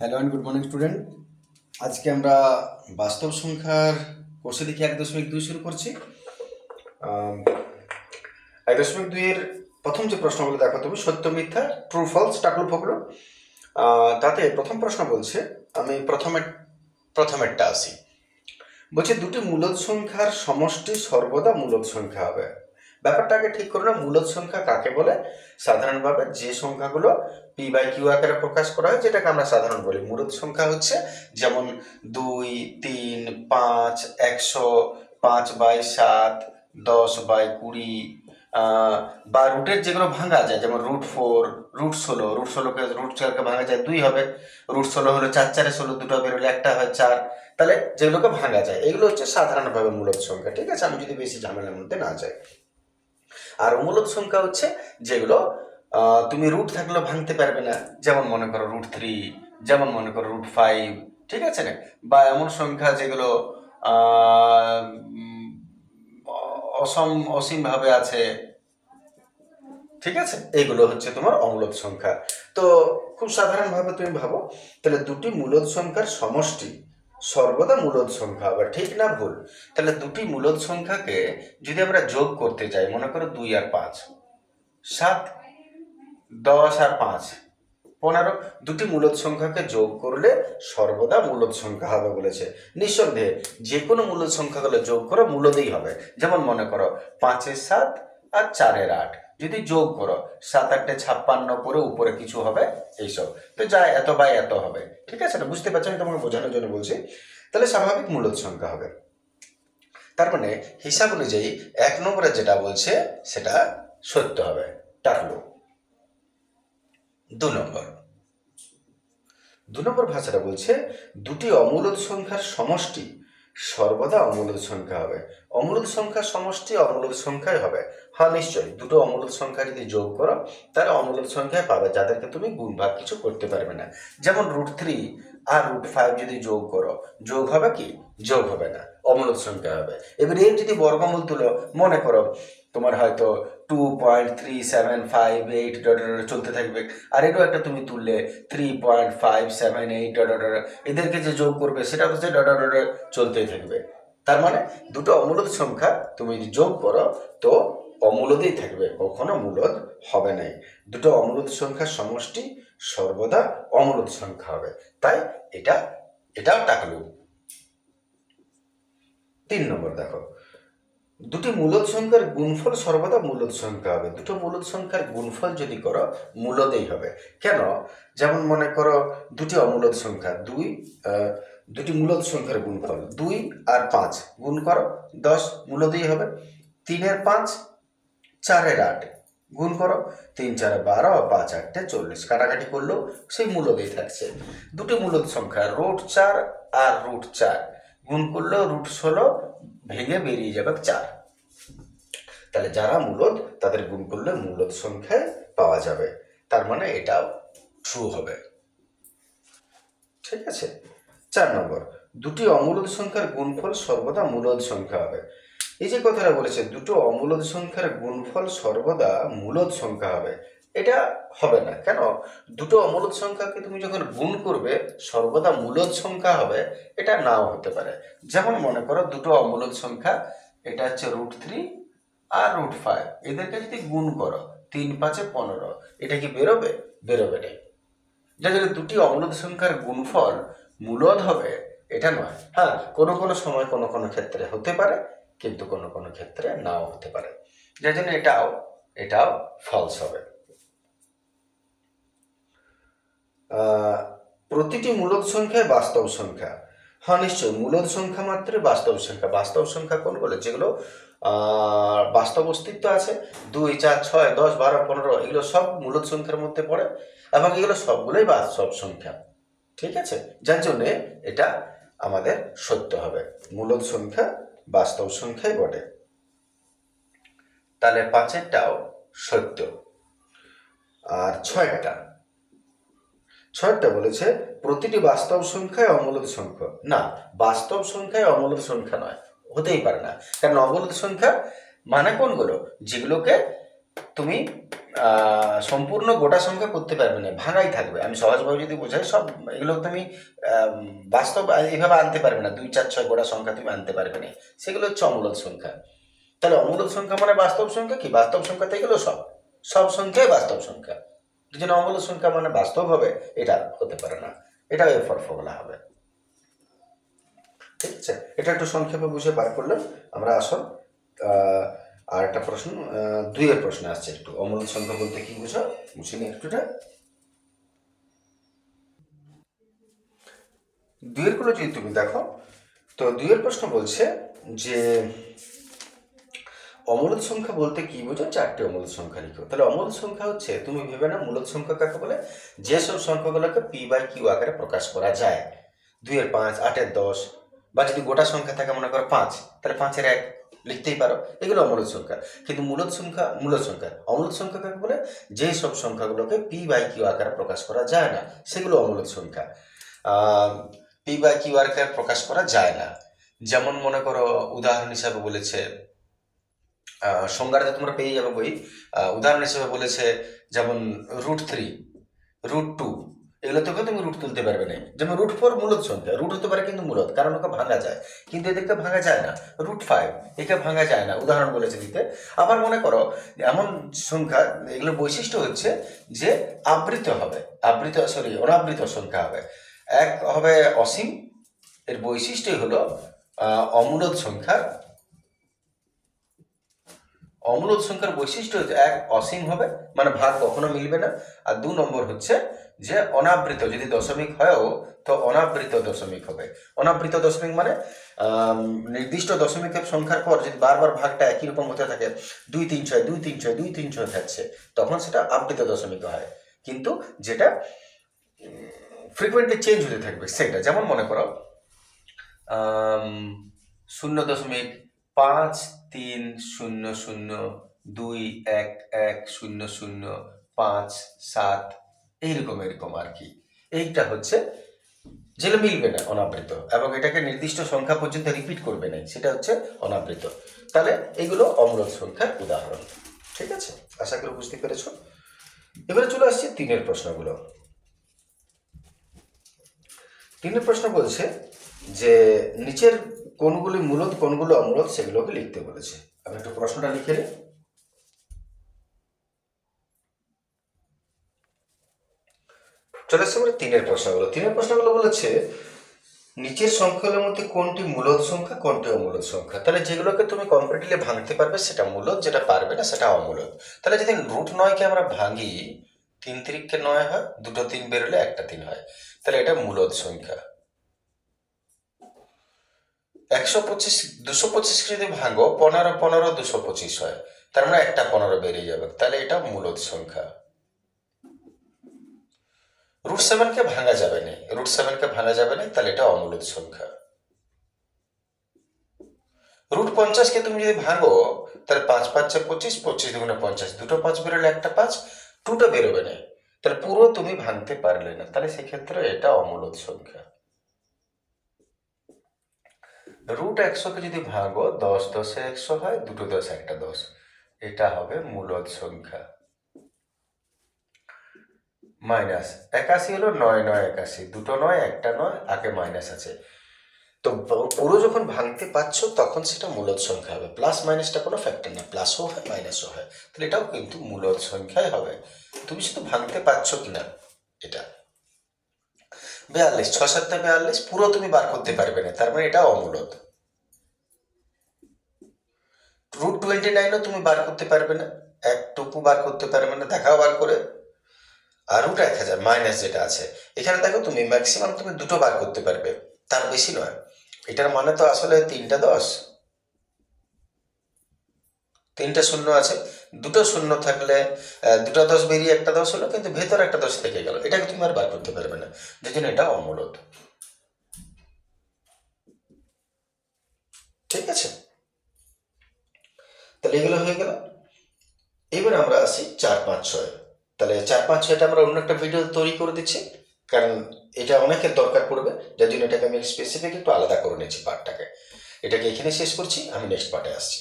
Hello and good morning student. আজকে আমরা বাস্তব সংখ্যার কোর্সে দেখি 1.2 শুরু করছি। 1.2-এর প্রথম যে প্রশ্নগুলো দেখো তুমি, সত্য মিথ্যা, ট্রু ফলস, টাকলু ফকলু। তাতে প্রথম প্রশ্ন বলছে, আমি প্রথমেরটা আসি। বলছে দুটি মূলদ সংখ্যার সমষ্টি সর্বদা মূলদ সংখ্যা হবে। ব্যাপারটাকে ঠিক করে না, মূলদ সংখ্যা কাকে বলে? সাধারণভাবে যে সংখ্যাগুলো পি বাই কিউ আকারে প্রকাশ করা হয়, যেটাকে আমরা সাধারণ বলি মূলদ সংখ্যা হচ্ছে যেমন 2, 3, 5, 100, 5/7, 10/20, বা রুটের যেগুলো ভাঙা যায়, যেমন √4, √16, √16কে √4কে ভাঙা যায় 2 হবে, √16 হলো 4 4 16, দুটো বেরোলে একটা হয় 4। তাহলে যেগুলোকে ভাঙা যায় এগুলো হচ্ছে সাধারণভাবে মূলদ সংখ্যা। ঠিক আছে, আমি যদি বেশি ঝামেলার মধ্যে না যাই। আর অমূলদ সংখ্যা হচ্ছে যেগুলো তুমি রুট থাকলেও ভাঙতে পারবে না, যেমন মনে করো √3, যেমন মনে করো √5। ঠিক আছে না? বা এমন সংখ্যা যেগুলো অসীমভাবে আছে। ঠিক আছে, এগুলো হচ্ছে তোমার অমূলদ সংখ্যা। তো খুব সাধারণভাবে তুমি ভাবো, তাহলে দুটি মূলদ সংখ্যার সমষ্টি সর্বদা মূলদ সংখ্যা হবে। ঠিক না ভুল? তাহলে দুটি মূলদ সংখ্যাকে যদি আমরা যোগ করতে যাই, মনে করো 2 আর 5, 7, 10 আর 5, 15, দুটি মূলদ সংখ্যাকে যোগ করলে সর্বদা মূলদ সংখ্যা হবে বলেছে। নিঃসন্দেহে যে কোনো মূলদ সংখ্যাগুলো যোগ করো মূলদেই হবে। যেমন মনে করো 5 এর 7 আর 4 এর 8, যদি যোগ করো 7 8 56 করে উপরে কিছু হবে এইসব, তো যা এত বাই এত হবে। ঠিক আছে, এটা বুঝতে পারছো? আমি তোমাকে বোঝানোর জন্য বলছি। তাহলে স্বাভাবিক মূলদ সংখ্যা হবে। তার মানে হিসাব অনুযায়ী 1 নম্বরে যেটা বলছে সেটা সত্য হবে, টাকলু। 2 নম্বর ভাষাটা বলছে দুটি অমূলদ সংখ্যার সমষ্টি সর্বদা অমূলদ সংখ্যা হবে। অমূলদ সংখ্যার সমষ্টি অমূলদ সংখ্যাই হবে। হ্যাঁ নিশ্চয়ই, দুটো অমূলদ সংখ্যা যদি যোগ করো তাহলে অমূলদ সংখ্যায় পাবে, যাদেরকে তুমি গুণ ভাগ কিছু করতে পারবে না। যেমন √3 আর √5 যদি যোগ করো, যোগ হবে কি? যোগ হবে না, অমূলদ সংখ্যা হবে। এবার এর যদি বর্গমূল তুলো, মনে করো তোমার হয়তো 2.3758 চলতে থাকবে, আর এটাও একটা তুমি তুললে 3.578, এদেরকে যে যোগ করবে সেটা হচ্ছে চলতেই থাকবে। তার মানে দুটো অমূলদ সংখ্যা তুমি যদি যোগ করো তো অমূলদেই থাকবে, কখনো মূলদ হবে নাই। দুটো অমূলদ সংখ্যার সমষ্টি সর্বদা অমূলদ সংখ্যা হবে, তাই এটাও টাকলু। 3 নম্বর দেখো, দুটি মূলদ সংখ্যার গুণফল সর্বদা মূলদ সংখ্যা হবে। দুটো মূলদ সংখ্যার গুণফল যদি করো মূলদেই হবে। কেন? যেমন মনে করো দুটি অমূলদ সংখ্যা, দুটি মূলদ সংখ্যার গুণফল 2 আর 5 গুণ করো 10, মূলদেই হবে। 3 এর 5, 4 এর 8 গুণ করো, 3 4 12, 5 8 40, কাটাকাটি করলেও সেই মূলদেই থাকছে। দুটি মূলদ সংখ্যা √4 আর √4 গুণ করলেও √16 ভেঙে বেরিয়ে যাবে 4। তাহলে যারা মূলদ তাদের গুণ করলে মূলদ সংখ্যায় পাওয়া যাবে, তার মানে এটাও ট্রু হবে। ঠিক আছে। 4 নম্বর, দুটি অমূলদ সংখ্যার গুণফল সর্বদা মূলদ সংখ্যা হবে। এই যে কথাটা বলেছে দুটো অমূলদ সংখ্যার গুণফল সর্বদা মূলদ সংখ্যা হবে, এটা হবে না। কেন? দুটো অমূলদ সংখ্যাকে তুমি যখন গুণ করবে সর্বদা মূলদ সংখ্যা হবে, এটা নাও হতে পারে। যেমন মনে করো দুটো অমূলদ সংখ্যা, এটা হচ্ছে √3 আর √5, এদেরকে যদি গুণ করো 3 5 15, এটা কি বেরোবে? বেরোবে না। যার জন্য দুটি অমূলদ সংখ্যার গুণফল মূলদ হবে এটা নয়। হ্যাঁ, কোনো কোনো সময় কোনো কোনো ক্ষেত্রে হতে পারে, কিন্তু কোনো কোনো ক্ষেত্রে নাও হতে পারে, যার জন্য এটাও ফলস হবে। প্রতিটি মূলদ সংখ্যায় বাস্তব সংখ্যা। হ্যাঁ নিশ্চয়, মূলদ সংখ্যা মাত্র বাস্তব সংখ্যা। বাস্তব সংখ্যা কোনগুলো? যেগুলো বাস্তব অস্তিত্ব আছে, 2 4 6 10 12 15, এগুলো সব মূলদ সংখ্যার মধ্যে পড়ে এবং এগুলো সবগুলোই বাস্তব সংখ্যা। ঠিক আছে, যার জন্যে এটা আমাদের সত্য হবে, মূলদ সংখ্যা বাস্তব সংখ্যাই বটে। তাহলে 5এরটাও সত্য। আর 6টা বলেছে প্রতিটি বাস্তব সংখ্যায় অমূলদ সংখ্যা। না, বাস্তব সংখ্যায় অমূলদ সংখ্যা নয়, হতেই পারে না। কারণ অমূলদ সংখ্যা মানে কোনগুলো? যেগুলোকে তুমি সম্পূর্ণ গোটা সংখ্যা করতে পারবে না, ভাঙাই থাকবে। আমি সহজভাবে যদি বোঝাই, সব এগুলো তুমি বাস্তব এইভাবে আনতে পারবে না, 2, 4, 6 গোটা সংখ্যা তুমি আনতে পারবে না, সেগুলো হচ্ছে অমূলদ সংখ্যা। তাহলে অমূলদ সংখ্যা মানে বাস্তব সংখ্যা কি? বাস্তব সংখ্যাতে এগুলো সব সংখ্যাই বাস্তব সংখ্যা। এই জন্য অমূলদ সংখ্যা মানে বাস্তব হবে, এটা হতে পারে না, এটা এফর ফর্মুলা হবে। ঠিক আছে, এটা একটু সংক্ষেপে বুঝে বার করলাম আমরা। আসল আর একটা প্রশ্ন, 2-এর প্রশ্ন আসছে, একটু অমূলদ সংখ্যা বলতে কি বুঝো বুঝে নি একটুটা। 2-এর গুলো যদি তুমি দেখো, তো 2-এর প্রশ্ন বলছে যে অমূলদ সংখ্যা বলতে কি বোঝো, 4টি অমূলদ সংখ্যা লিখো। তাহলে অমূলদ সংখ্যা হচ্ছে, তুমি ভেবে না মূলদ সংখ্যা কাকে বলে, যেসব সংখ্যাগুলোকে p/q আকারে প্রকাশ করা যায়। 2-এর 5, 8-এর 10, বা যদি গোটা সংখ্যা থাকে মনে করো 5, তাহলে 5-এর 1 লিখতেই পারো, এগুলো অমূলদ সংখ্যা। কিন্তু মূলদ সংখ্যা অমূলদ সংখ্যা কাকে বলে, যেসব সংখ্যাগুলোকে p/q আকারে প্রকাশ করা যায় না, সেগুলো অমূলদ সংখ্যা। p/q আকারে প্রকাশ করা যায় না, যেমন মনে করো উদাহরণ হিসাবে বলেছে, সংজ্ঞাটা তোমরা পেয়ে যাবে বই। উদাহরণ হিসেবে বলেছে যেমন √3, √2, এগুলো থেকে তুমি রুট তুলতে পারবে না। যেমন √4 মূলদ সংখ্যা, রুট হতে পারে কিন্তু মূলদ, কারণ ওকে ভাঙা যায়, কিন্তু এদেরকে ভাঙা যায় না। √5 একে ভাঙা যায় না, উদাহরণ বলেছে দিতে। আবার মনে করো এমন সংখ্যা, এগুলোর বৈশিষ্ট্য হচ্ছে যে অনাবৃত সংখ্যা হবে। এক হবে অসীম, এর বৈশিষ্ট্যই হলো অমূলদ সংখ্যার বৈশিষ্ট্য হচ্ছে 1 অসীম হবে, মানে ভাগ কখনো মিলবে না। আর 2 নম্বর হচ্ছে যে অনাবৃত, যদি দশমিক হয়ও তো অনাবৃত দশমিক হবে। অনাবৃত দশমিক মানে নির্দিষ্ট দশমিকের সংখ্যার পর যদি বারবার ভাগটা একই রকম হতে থাকে, 2, 3, 6, 2, 3, 6, 2, 3, 6 থাকছে, তখন সেটা আবৃত দশমিক হয়। কিন্তু যেটা ফ্রিকোয়েন্টলি চেঞ্জ হতে থাকবে সেটা, যেমন মনে করো 0.5300211005 এরকম আর কি। এইটা হচ্ছে যেটা মিলবে না, অনাবৃত, এবং এটাকে নির্দিষ্ট সংখ্যা পর্যন্ত রিপিট করবে না, সেটা হচ্ছে অনাবৃত। তাহলে এইগুলো অমূলদ সংখ্যার উদাহরণ। ঠিক আছে, আশা করি বুঝতে পেরেছ। এবারে চলে আসছে 3-এর প্রশ্নগুলো। 3-এর প্রশ্ন বলছে যে নিচের কোনগুলি মূলদ কোনগুলো অমূলদ সেগুলোকে লিখতে বলেছে। আমি একটু প্রশ্নটা লিখে নিই। চলে আসছে আমরা 3-এর প্রশ্নগুলো। 3-এর প্রশ্নগুলো বলেছে নিচের সংখ্যাগুলোর মধ্যে কোনটি মূলদ সংখ্যা, কোনটি অমূলদ সংখ্যা। তাহলে যেগুলোকে তুমি কমপ্লিটলি ভাঙতে পারবে সেটা মূলদ, যেটা পারবে না সেটা অমূলদ। তাহলে যদি √9কে আমরা ভাঙি, 3 3 9 হয়, 2টো 3 বেরোলে একটা 3 হয়, তাহলে এটা মূলদ সংখ্যা। 225কে যদি ভাঙো, 15 15 225 হয়, তার মানে একটা 15 বেরিয়ে যাবে, তাহলে এটা মূলদ সংখ্যা। √7কে ভাঙা যাবে না, তাহলে এটা অমূলদ সংখ্যা। √50কে তুমি যদি ভাঙো, তাহলে 5 5 25, 25 2 50, দুটো 5 বেরোলে একটা 5, 2টা বেরোবে না, তাহলে পুরো তুমি ভাঙতে পারলে না, তাহলে সেক্ষেত্রে এটা অমূলদ সংখ্যা। √100কে যদি ভাঙো, 10 10 100 হয়, দুটো 10 একটা 10, এটা হবে মূলদ সংখ্যা। -81 হলো 9 9 81, দুটো 9 একটা 9, আগে মাইনাস আছে, তো পুরো যখন ভাঙতে পারছো তখন সেটা মূলদ সংখ্যা হবে। প্লাস মাইনাসটা কোনো ফ্যাক্টর না, প্লাসও হয় মাইনাসও হয়, তাহলে এটাও কিন্তু মূলদ সংখ্যাই হবে। তুমি শুধু ভাঙতে পারছো কিনা এটা। 42, 6 7 42, পুরো তুমি বার করতে পারবে না, তার মানে এটা অমূলদ। √29ও তুমি বার করতে পারবে না, একটুকু বার করতে পারবে না, দেখাও বার করে। আর √1000 মাইনাস যেটা আছে, এখানে দেখো তুমি ম্যাক্সিমাম তুমি দুটো বার করতে পারবে, তার বেশি নয়। এটার মানে তো আসলে 3টা 10, 3টে শূন্য আছে, দুটো শূন্য থাকলে দুটো 10 বেরিয়ে একটা 10 হলো, কিন্তু ভেতরে একটা 10 থেকে গেল, এটাকে তুমি আর বার করতে পারবে না, যে জন্য এটা অমূলদ। ঠিক আছে, তাহলে এগুলো হয়ে গেল। এবার আমরা আসি 4 5 6। তাহলে 4 5 6টা আমরা অন্য একটা ভিডিও তৈরি করে দিচ্ছি, কারণ এটা অনেকের দরকার পড়বে, যার জন্য এটাকে আমি স্পেসিফিক একটু আলাদা করে নিয়েছি পার্টটাকে। এটাকে এখানে শেষ করছি, আমি নেক্সট পার্টে আসছি।